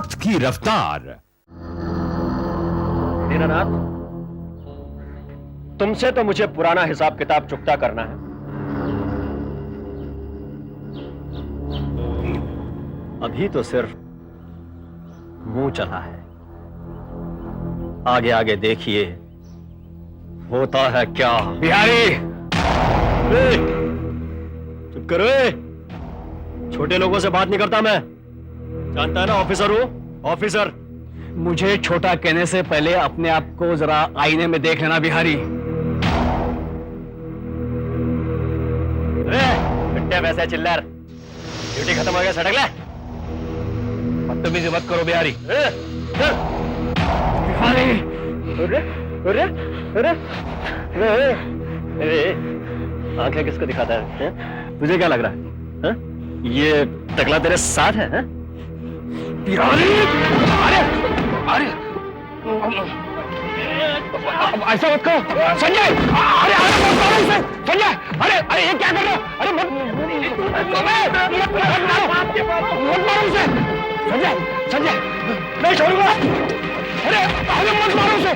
वक्त की रफ्तार। दीनानाथ, तुमसे तो मुझे पुराना हिसाब किताब चुकता करना है। अभी तो सिर्फ मुंह चला है, आगे आगे देखिए होता है क्या। बिहारी, चुप करो। छोटे लोगों से बात नहीं करता मैं, जानता है ना, ऑफिसर हूं, ऑफिसर। मुझे छोटा कहने से पहले अपने आप को जरा आईने में देख लेना बिहारी। बिट्टे वैसे चिल्लर, ड्यूटी खत्म हो गया, सड़क ले। बदतमीजी मत करो बिहारी। बिहारी, अरे अरे अरे अरे, आंखें किसको दिखाता है? तुझे क्या लग रहा है? ये टकला तेरे साथ है? बिहारी, अरे अरे ऐसा मत करो संजय। अरे अरे मत मारो इसे संजय। अरे अरे ये क्या कर रहे हो? अरे मत मारो इसे संजय। संजय नहीं छोड़ूंगा। अरे अरे मत मारो इसे।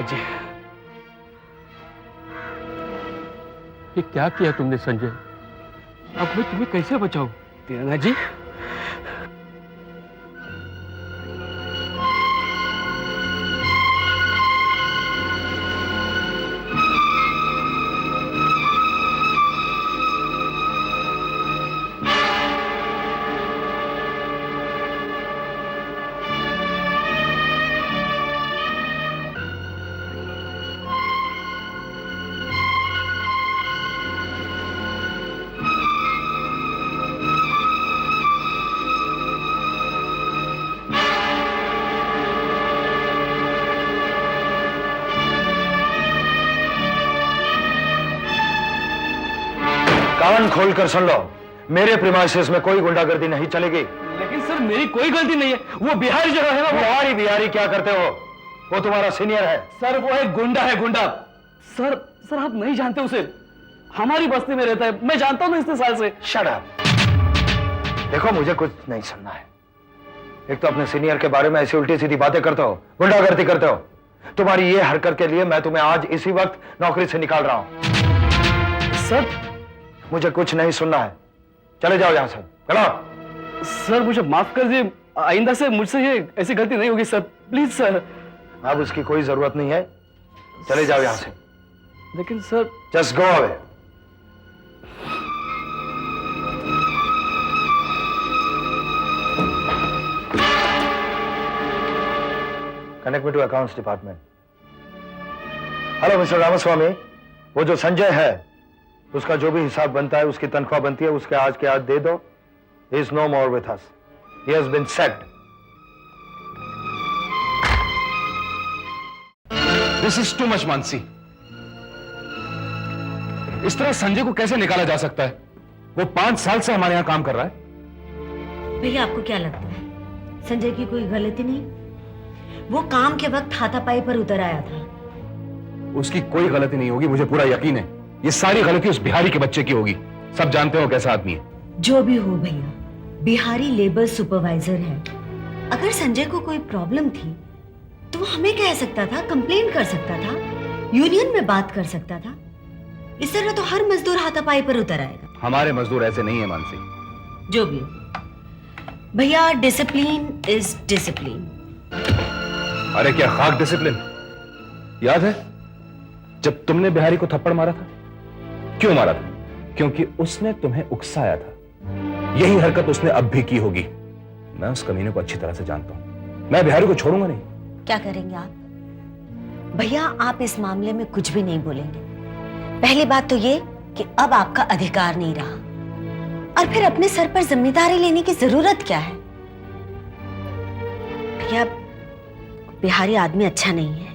जी, ये क्या किया तुमने संजय? अब मैं तुम्हें कैसे बचाऊं? दीनानाथ जी, कान खोलकर सुन लो, मेरे प्रीमाइसेस में कोई गुंडागर्दी नहीं चलेगी। लेकिन सर मेरी कोई गलती नहीं है। वो बिहारी जो है ना, वो बिहारी क्या करते हो? वो तुम्हारा सीनियर है। सर वो एक गुंडा है, गुंडा। सर सर आप नहीं जानते उसे, हमारी बस्ती में रहता है, मैं जानता हूं इतने साल से। Shut up. देखो मुझे कुछ नहीं सुनना है। एक तो अपने सीनियर के बारे में ऐसी उल्टी सीधी बातें करते हो, गुंडागर्दी करते हो। तुम्हारी ये हरकत के लिए मैं तुम्हें आज इसी वक्त नौकरी से निकाल रहा हूं। सर मुझे कुछ नहीं सुनना है, चले जाओ यहां से। चलो। सर मुझे माफ कर दीजिए, आइंदा से मुझसे ये ऐसी गलती नहीं होगी सर, प्लीज सर। अब उसकी कोई जरूरत नहीं है, चले जाओ यहां से। लेकिन sir just go away. Connect me to accounts department. Hello mister Ramaswamy, वो जो संजय है उसका जो भी हिसाब बनता है, उसकी तनख्वाह बनती है, उसके आज के आज दे दो। He is no more with us. He has been sacked. This is too much Mansi. इस तरह संजय को कैसे निकाला जा सकता है? वो 5 साल से हमारे यहां काम कर रहा है। भैया आपको क्या लगता है संजय की कोई गलती नहीं? वो काम के वक्त हाथापाई पर उतर आया था। उसकी कोई गलती नहीं होगी, मुझे पूरा यकीन है। ये सारी गलती उस बिहारी के बच्चे की होगी। सब जानते हो कैसा आदमी है। जो भी हो भैया, बिहारी लेबर सुपरवाइजर है। अगर संजय को कोई प्रॉब्लम थी तो वो हमें कह सकता था, कंप्लेन कर सकता था, यूनियन में बात कर सकता था। इस तरह तो हर मजदूर हाथापाई पर उतर आएगा। हमारे मजदूर ऐसे नहीं है मानसी। जो भी हो भैया, डिसिप्लिन इज डिसिप्लिन। अरे क्या खाक डिसिप्लिन। याद है जब तुमने बिहारी को थप्पड़ मारा था? क्यों मारा था? क्योंकि उसने तुम्हें उकसाया था। यही हरकत उसने अब भी की होगी। मैं उस कमीने को अच्छी तरह से जानता हूं। मैं बिहारी को छोड़ूंगा नहीं। क्या करेंगे आप? भैया आप इस मामले में कुछ भी नहीं बोलेंगे। पहली बात तो ये कि अब आपका अधिकार नहीं रहा, और फिर अपने सर पर जिम्मेदारी लेने की जरूरत क्या है? भैया बिहारी आदमी अच्छा नहीं है,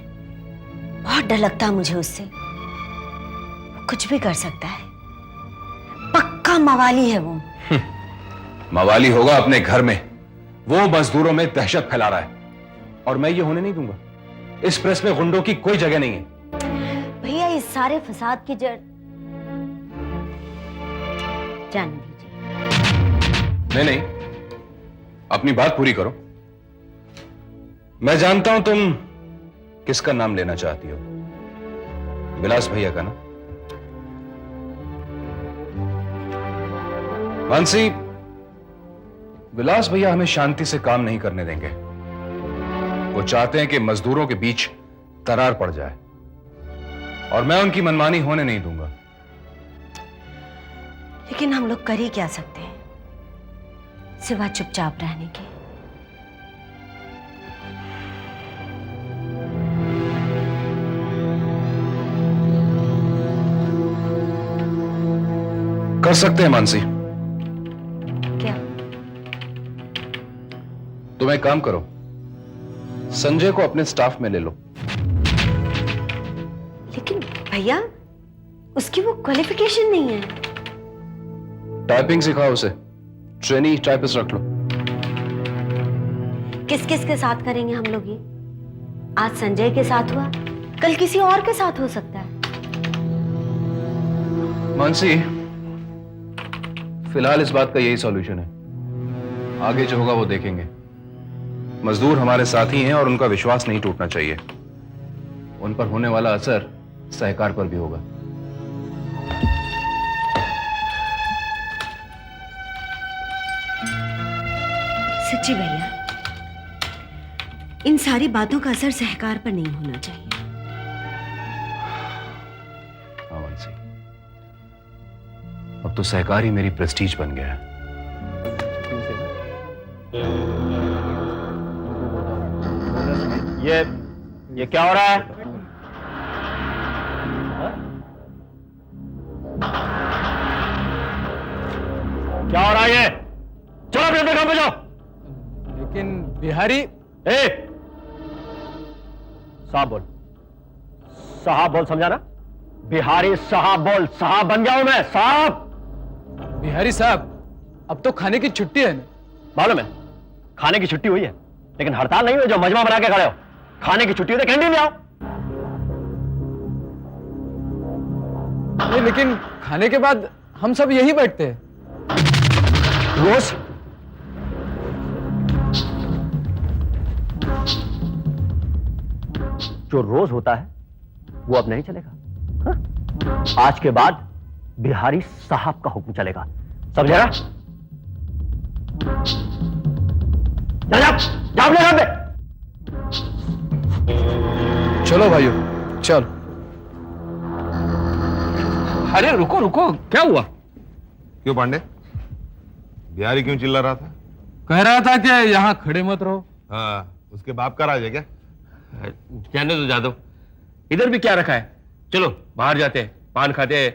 बहुत डर लगता है मुझे उससे। वो कुछ भी कर सकता है, पक्का मवाली है वो। मवाली होगा अपने घर में, वो मजदूरों में दहशत फैला रहा है और मैं ये होने नहीं दूंगा। इस प्रेस में गुंडों की कोई जगह नहीं है। भैया इस सारे फसाद की जड़ जाने दीजिए। नहीं, अपनी बात पूरी करो। मैं जानता हूं तुम किसका नाम लेना चाहती हो, विलास भैया का ना। मानसी, विलास भैया हमें शांति से काम नहीं करने देंगे। वो चाहते हैं कि मजदूरों के बीच दरार पड़ जाए और मैं उनकी मनमानी होने नहीं दूंगा। लेकिन हम लोग कर ही क्या सकते हैं सिवा चुपचाप रहने के। कर सकते हैं मानसी। क्या? तुम एक काम करो, संजय को अपने स्टाफ में ले लो। लेकिन भैया उसकी वो क्वालिफिकेशन नहीं है। टाइपिंग सिखाओ उसे, ट्रेनी टाइपिस्ट रख लो। किस किस के साथ करेंगे हम लोग ये? आज संजय के साथ हुआ, कल किसी और के साथ हो सकता है। मानसी, फिलहाल इस बात का यही सॉल्यूशन है। आगे जो होगा वो देखेंगे। मजदूर हमारे साथी हैं और उनका विश्वास नहीं टूटना चाहिए। उन पर होने वाला असर सहकार पर भी होगा। सच्ची भैया, इन सारी बातों का असर सहकार पर नहीं होना चाहिए। हाँ मानसी, अब तो सहकार ही मेरी प्रेस्टीज बन गया है। ये क्या हो रहा है? क्या हो रहा है ये? चलो अपने काम पे जाओ। लेकिन बिहारी। साहब बोल, साहब बोल, समझा ना? बिहारी साहब बोल, साहब बन गया हूं मैं, साहब। बिहारी साहब, अब तो खाने की छुट्टी है ना? मालूम है, खाने की छुट्टी हुई है, लेकिन हड़ताल नहीं हुई जो मजमा बना के खड़े हो। खाने की छुट्टी हुई तो कैंटीन में आओ। नहीं, लेकिन खाने के बाद हम सब यही बैठते हैं। रोज जो रोज होता है वो अब नहीं चलेगा। हाँ? आज के बाद बिहारी साहब का हुक्म चलेगा, समझे ना? जा अपने काम पे। चलो भाइयों, चलो। अरे रुको रुको, क्या हुआ? क्यों पांडे, बिहारी क्यों चिल्ला रहा था? कह रहा था कि यहाँ खड़े मत रहो। हाँ, उसके बाप का राज है क्या? जाने दो जादव, इधर भी क्या रखा है? चलो बाहर जाते हैं, पान खाते हैं।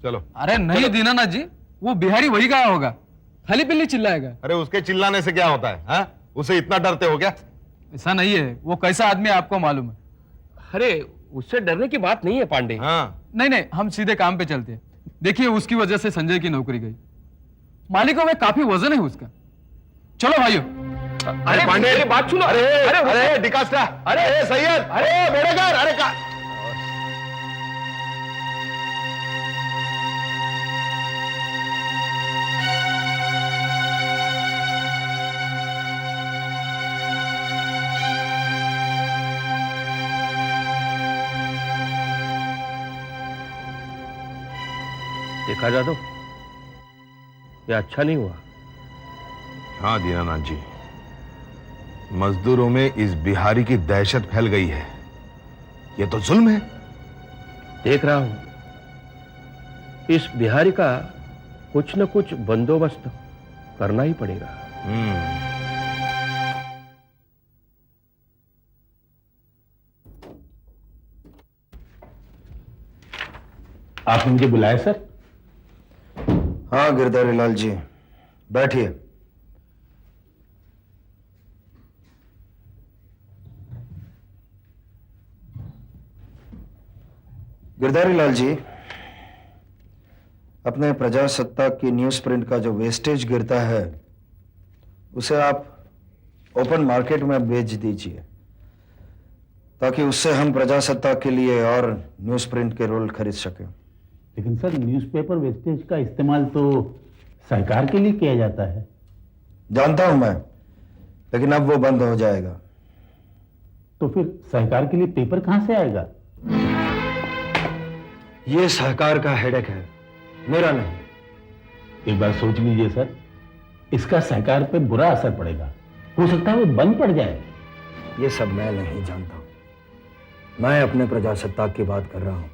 चलो। अरे नहीं दीनानाथ जी, वो बिहारी वही गया होगा, खाली पिल्ली चिल्लाएगा। अरे उसके चिल्लाने से क्या होता है? हाँ? उसे इतना डरते हो क्या? ऐसा नहीं है, वो कैसा आदमी है आपको मालूम है। अरे उससे डरने की बात नहीं है पांडे। हाँ। नहीं नहीं, हम सीधे काम पे चलते हैं। देखिए उसकी वजह से संजय की नौकरी गई। मालिकों में काफी वजन है उसका। चलो भाइयों। अरे पांडे, मेरी बात सुनो। अरे अरे डिकास्टा, अरे सैयद, अरे बेड़ेगर, अरे का देखा जादव, ये अच्छा नहीं हुआ। हाँ दीनानाथ जी, मजदूरों में इस बिहारी की दहशत फैल गई है। ये तो जुल्म है। देख रहा हूं, इस बिहारी का कुछ न कुछ बंदोबस्त करना ही पड़ेगा। आपने मुझे बुलाया सर? हाँ गिरधारी लाल जी, बैठिए। गिरधारी लाल जी, अपने प्रजासत्ताक की न्यूज प्रिंट का जो वेस्टेज गिरता है उसे आप ओपन मार्केट में बेच दीजिए, ताकि उससे हम प्रजासत्ताक के लिए और न्यूज प्रिंट के रोल खरीद सकें। लेकिन सर, न्यूज़पेपर वेस्टेज का इस्तेमाल तो सरकार के लिए किया जाता है। जानता हूं मैं, लेकिन अब वो बंद हो जाएगा। तो फिर सरकार के लिए पेपर कहां से आएगा? ये सरकार का हेडेक है, मेरा नहीं। एक बार सोच लीजिए सर, इसका सरकार पे बुरा असर पड़ेगा। हो सकता है वो बंद पड़ जाए। ये सब मैं नहीं जानता, मैं अपने प्रजासत्ताक की बात कर रहा हूं।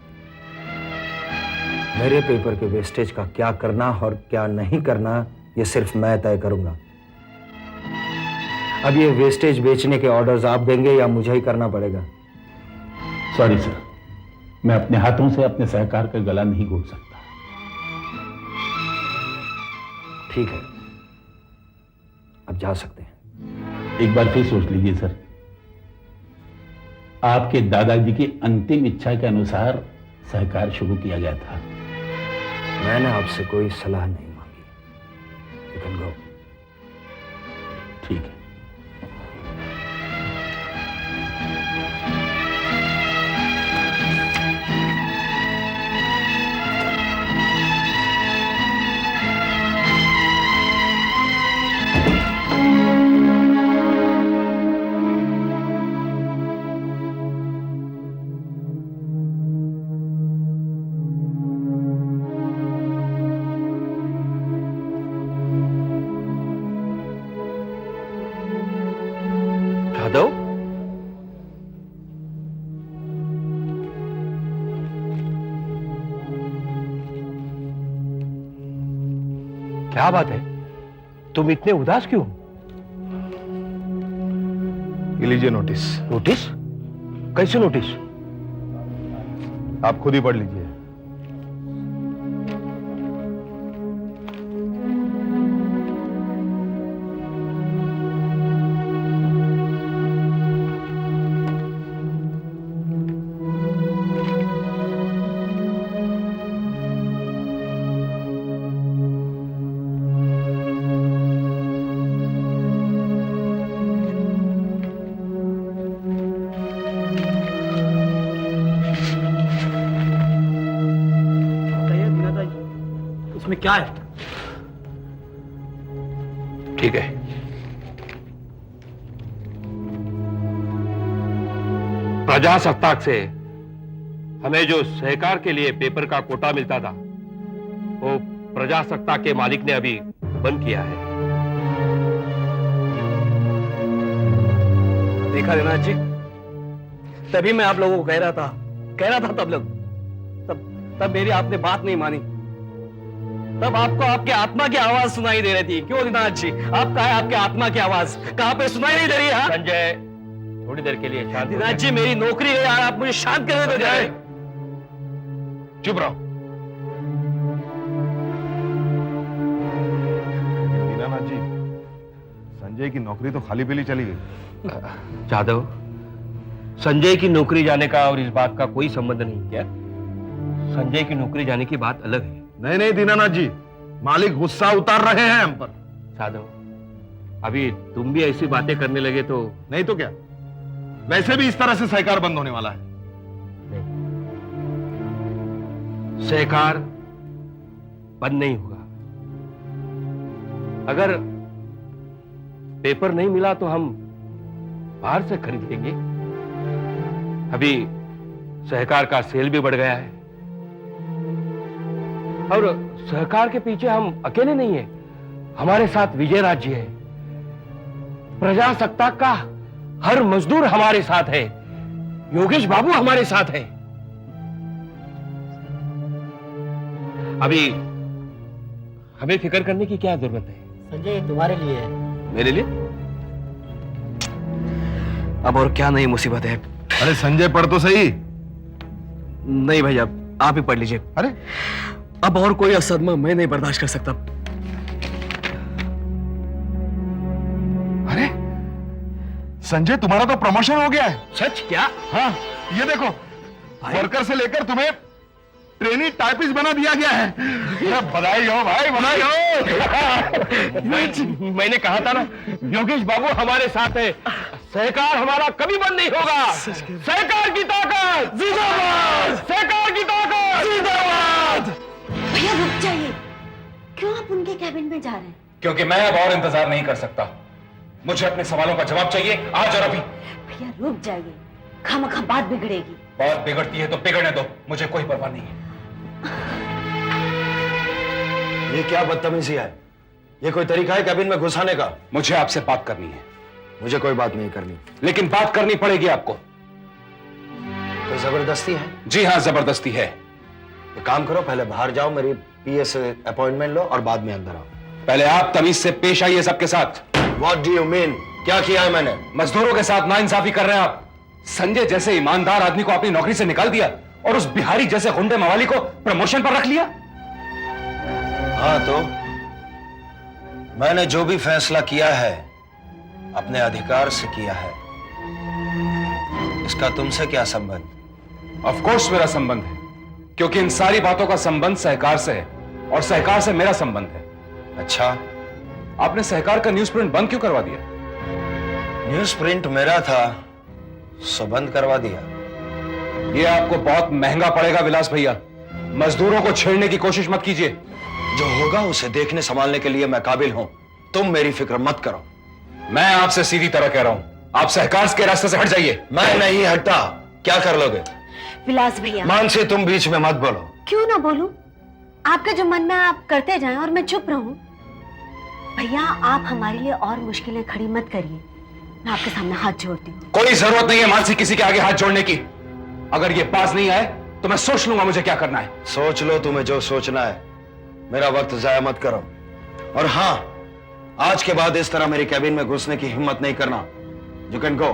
मेरे पेपर के वेस्टेज का क्या करना और क्या नहीं करना ये सिर्फ मैं तय करूंगा। अब ये वेस्टेज बेचने के ऑर्डर्स आप देंगे या मुझे ही करना पड़ेगा? सॉरी सर, मैं अपने हाथों से अपने सरकार का गला नहीं घोट सकता। ठीक है, अब जा सकते हैं। एक बार फिर सोच लीजिए सर, आपके दादाजी की अंतिम इच्छा के अनुसार सरकार शुरू किया गया था। मैंने आपसे कोई सलाह नहीं मांगी। You can go. ठीक है। यादव, क्या बात है? तुम इतने उदास क्यों? ये लीजिए नोटिस। नोटिस? कैसे नोटिस? आप खुद ही पढ़ लीजिए। इसमें क्या है? ठीक है, प्रजासत्ताक से हमें जो सहकार के लिए पेपर का कोटा मिलता था वो प्रजासत्ताक के मालिक ने अभी बंद किया है। देखा दिनानाथ जी, तभी मैं आप लोगों को कह रहा था तब लोग तब मेरी आपने बात नहीं मानी। तब आपको आपके आत्मा की आवाज सुनाई दे रही थी। क्यों दिनानाथ जी, आप कहा है आपके आत्मा की आवाज कहां पे सुनाई नहीं दे रही है? संजय, थोड़ी देर के लिए शांत हो दिनानाथ जाइए। जी, मेरी नौकरी है यार, आप मुझे शांत करने दो जाए। चुप रहो। दीनानाथ जी, संजय की नौकरी तो खाली पीली चली गई। जादव, संजय की नौकरी जाने का और इस बात का कोई संबंध नहीं। क्या संजय की नौकरी जाने की बात अलग है। नहीं नहीं दीनानाथ जी, मालिक गुस्सा उतार रहे हैं हम पर। जादव, अभी तुम भी ऐसी बातें करने लगे तो नहीं तो क्या, वैसे भी इस तरह से सहकार बंद होने वाला है। सहकार बंद नहीं होगा। अगर पेपर नहीं मिला तो हम बाहर से खरीद लेंगे। अभी सहकार का सेल भी बढ़ गया है और सहकार के पीछे हम अकेले नहीं है, हमारे साथ विजय राज्य है। प्रजासत्ताक का हर मजदूर हमारे साथ है, योगेश बाबू हमारे साथ है। अभी हमें फिक्र करने की क्या जरूरत है? संजय, ये तुम्हारे लिए है। मेरे लिए? अब और क्या नई मुसीबत है? अरे संजय पढ़ तो सही। नहीं भैया, आप ही पढ़ लीजिए। अरे अब और कोई असदमा मैं नहीं बर्दाश्त कर सकता। अरे संजय, तुम्हारा तो प्रमोशन हो गया है। सच? क्या? हाँ, ये देखो, वर्कर से लेकर तुम्हें ट्रेनी टाइपिस्ट बना दिया गया है। बधाई हो भाई, बधाई हो। मैंने कहा था ना, योगेश बाबू हमारे साथ है, सहकार हमारा कभी बंद नहीं होगा। सहकार की ताकत जिंदाबाद, सहकार की ताकत जिंदाबाद। भैया रुक जाइए, क्यों आप उनके कैबिन में जा रहे हैं? क्योंकि मैं अब और इंतजार नहीं कर सकता। मुझे अपने सवालों का जवाब चाहिए, आज और अभी। भैया रुक जाइए, खामखा बात बिगड़ेगी। बात बिगड़ती है तो बिगड़ने दो, मुझे कोई परवाह नहीं है। ये क्या बदतमीजी है? ये कोई तरीका है कैबिन में घुसाने का? मुझे आपसे बात करनी है, मुझे कोई बात नहीं करनी। लेकिन बात करनी पड़ेगी आपको। कोई जबरदस्ती है? जी हाँ, जबरदस्ती है। एक काम करो, पहले बाहर जाओ, मेरी पीए से अपॉइंटमेंट लो और बाद में अंदर आओ। पहले आप तमीज से पेश आइए सबके साथ। What do you mean? क्या किया है मैंने? मजदूरों के साथ नाइंसाफी कर रहे हैं आप। संजय जैसे ईमानदार आदमी को अपनी नौकरी से निकाल दिया और उस बिहारी जैसे गुंडे मवाली को प्रमोशन पर रख लिया। हाँ, तो मैंने जो भी फैसला किया है अपने अधिकार से किया है। इसका तुमसे क्या संबंध? ऑफ कोर्स मेरा संबंध है, क्योंकि इन सारी बातों का संबंध सहकार से है और सहकार से मेरा संबंध है। अच्छा, आपने सहकार का न्यूज प्रिंट बंद क्यों करवा दिया? न्यूज प्रिंट मेरा था, सो बंद करवा दिया। यह आपको बहुत महंगा पड़ेगा विलास भैया। मजदूरों को छेड़ने की कोशिश मत कीजिए। जो होगा उसे देखने संभालने के लिए मैं काबिल हूं, तुम मेरी फिक्र मत करो। मैं आपसे सीधी तरह कह रहा हूं, आप सहकार के रास्ते से हट जाइए। मैं नहीं हटता। क्या कर लोगे? विलास भैया। मानसी, तुम बीच में मत बोलो। क्यों ना बोलूं? आपके जो मन में आप करते जाएं और मैं चुप रहूं। भैया आप हमारे लिए और मुश्किलें खड़ी मत करिए, मैं आपके सामने हाथ जोड़ती हूँ। कोई जरूरत नहीं है मानसी किसी के आगे हाथ जोड़ने की। अगर ये पास नहीं आए तो मैं सोच लूंगा मुझे क्या करना है। सोच लो तुम्हें जो सोचना है, मेरा वक्त जाया मत करो। और हाँ, आज के बाद इस तरह मेरी कैबिन में घुसने की हिम्मत नहीं करना। You can go.